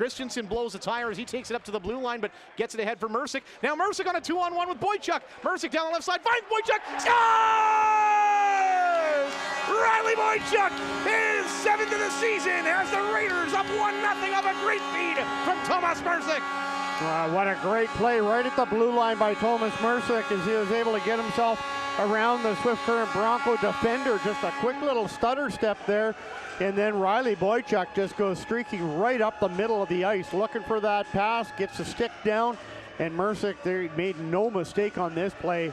Christensen blows a tire as he takes it up to the blue line, but gets it ahead for Mercick. Now Mercick on a 2-on-1 with Boychuk. Mercick down the left side, finds Boychuk, scores! Riley Boychuk, his 7th of the season, has the Raiders up 1-0 off a great feed from Thomas Mercick. What a great play right at the blue line by Thomas Mercick as he was able to get himself around the Swift Current Bronco defender. Just a quick little stutter step there. And then Riley Boychuk just goes streaking right up the middle of the ice, looking for that pass, gets the stick down, and Mercick there made no mistake on this play,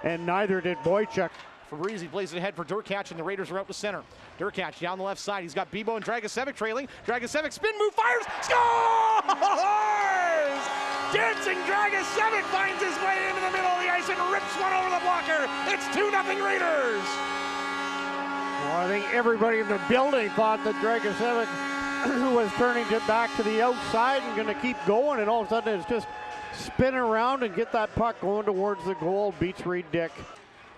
and neither did Boychuk. Fabrizi plays it ahead for Durkach, and the Raiders are out to center. Durkach down the left side. He's got Bibo and Dragicevic trailing. Dragicevic spin move, fires, scores! Dancing Dragicevic finds his way into the middle of the ice and rips one over the blocker. It's 2-0 Raiders. Well, I think everybody in the building thought that Dragicevic was turning it back to the outside and going to keep going, and all of a sudden it's just spin around and get that puck going towards the goal. Beats Reed Dick.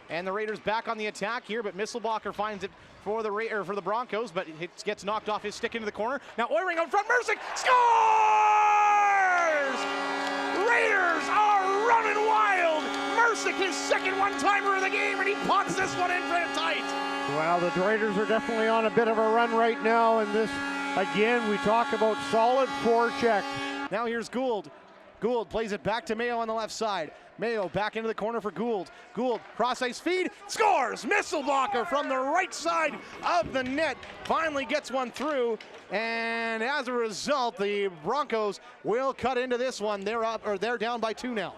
And the Raiders back on the attack here, but Misselbacher finds it for the Broncos, but it gets knocked off his stick into the corner. Now Oiring out front, Mercick scores! Raiders are running wild. Mercick, his second one-timer of the game, and he pots this one in for tight. Well, the Raiders are definitely on a bit of a run right now, and this, again, we talk about solid forecheck. Now here's Gould. Gould plays it back to Mayo on the left side. Mayo back into the corner for Gould. Gould, cross-ice feed, scores! Misselbacher from the right side of the net finally gets one through, and as a result, the Broncos will cut into this one. They're down by 2 now.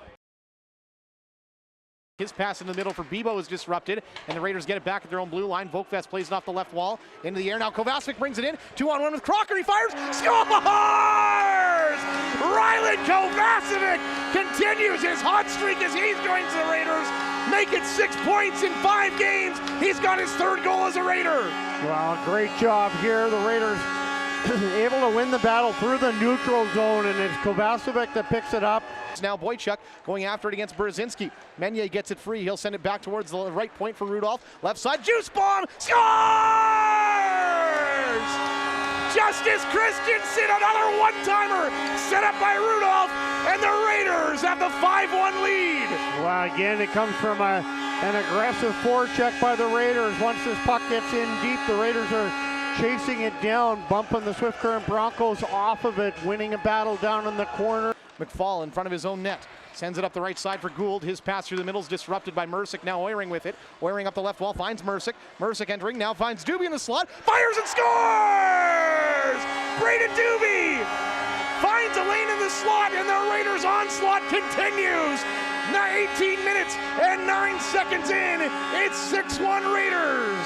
His pass in the middle for Bibo is disrupted, and the Raiders get it back at their own blue line. Vokvest plays it off the left wall into the air. Now Kovacic brings it in. 2-on-1 with Crocker. He fires. Scores! Rylan Kovacic continues his hot streak as he joins the Raiders. Make it 6 points in 5 games. He's got his 3rd goal as a Raider. Well, great job here. The Raiders able to win the battle through the neutral zone, and it's Kovacic that picks it up. Now Boychuk going after it against Brzezinski. Meunier gets it free. He'll send it back towards the right point for Rudolph. Left side, juice bomb, scores! Justice Christensen, another one-timer set up by Rudolph, and the Raiders have the 5-1 lead. Well, again, it comes from an aggressive forecheck by the Raiders. Once this puck gets in deep, the Raiders are chasing it down, bumping the Swift Current Broncos off of it, winning a battle down in the corner. McFall in front of his own net. Sends it up the right side for Gould. His pass through the middle is disrupted by Mercick. Now Oiring with it. Oiring up the left wall, finds Mercick. Mercick entering, now finds Doobie in the slot. Fires and scores! Braden Doobie finds a lane in the slot, and the Raiders' onslaught continues. Now 18 minutes and 9 seconds in. It's 6-1 Raiders.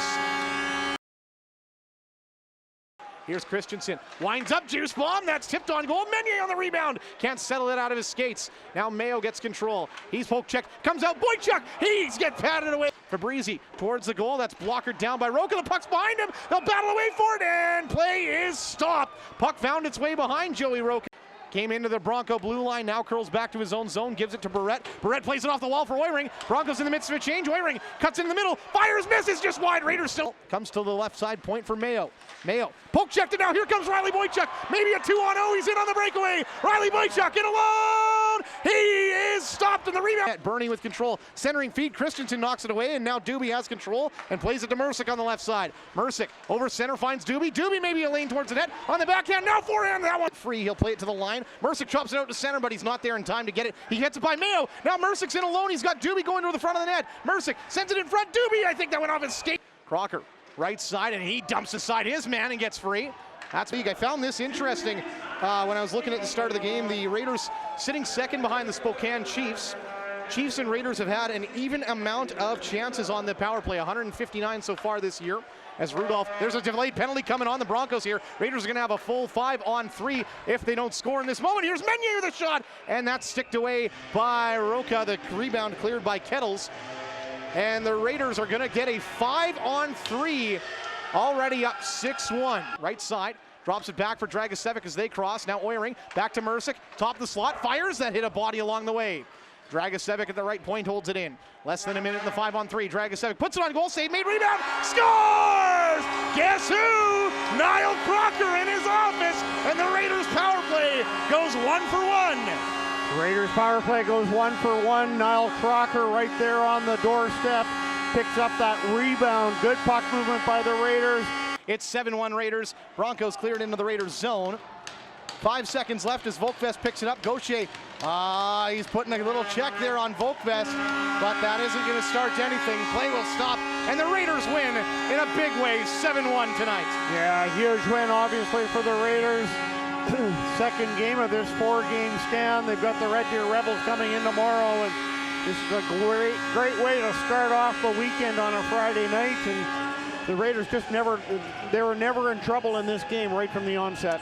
Here's Christensen, winds up, juice bomb, that's tipped on goal. Meunier on the rebound, can't settle it out of his skates. Now Mayo gets control. He's poke check, comes out, Boychuk, he's get patted away. Fabrizi towards the goal, that's blockered down by Roca. The puck's behind him, they'll battle away for it, and play is stopped. Puck found its way behind Joey Roca. Came into the Bronco blue line, now curls back to his own zone, gives it to Barrett. Barrett plays it off the wall for Oiring. Broncos in the midst of a change. Oiring cuts in the middle, fires, misses, just wide. Raiders still comes to the left side point for Mayo. Mayo poke checked it now. Here comes Riley Boychuk. Maybe a 2-on-0. He's in on the breakaway. Riley Boychuk in alone. He is stopped in the rebound. Bernie with control, centering feed. Christensen knocks it away, and now Doobie has control and plays it to Mercick on the left side. Mercick over center finds Doobie. Doobie maybe a lane towards the net on the backhand. Now forehand. That one free. He'll play it to the line. Mercick chops it out to center, but he's not there in time to get it. He hits it by Mayo. Now Mercick's in alone. He's got Doobie going to the front of the net. Mercick sends it in front. Doobie, I think that went off his skate. Crocker, right side, and he dumps aside his man and gets free. That's big. I found this interesting when I was looking at the start of the game. The Raiders sitting second behind the Spokane Chiefs. Chiefs and Raiders have had an even amount of chances on the power play, 159 so far this year. As Rudolph, there's a delayed penalty coming on the Broncos here. Raiders are going to have a full 5-on-3 if they don't score in this moment. Here's Meunier with a shot, and that's sticked away by Roca. The rebound cleared by Kettles. And the Raiders are going to get a 5-on-3, already up 6-1. Right side, drops it back for Dragicevic as they cross. Now Oiring, back to Mercick, top of the slot, fires, that hit a body along the way. Dragicevic at the right point holds it in. Less than a minute in the 5-on-3. Dragicevic puts it on goal, save made, rebound, scores! Guess who? Niall Crocker in his office, and the Raiders power play goes 1 for 1. Raiders power play goes 1 for 1. Niall Crocker right there on the doorstep picks up that rebound. Good puck movement by the Raiders. It's 7-1 Raiders. Broncos cleared into the Raiders zone. 5 seconds left as Volkvest picks it up. Gaucher, he's putting a little check there on Volkvest, but that isn't going to start anything. Play will stop, and the Raiders win in a big way, 7-1 tonight. Yeah, huge win obviously for the Raiders. Second game of this 4-game stand. They've got the Red Deer Rebels coming in tomorrow, and this is a great way to start off the weekend on a Friday night. And the Raiders just they were never in trouble in this game right from the onset.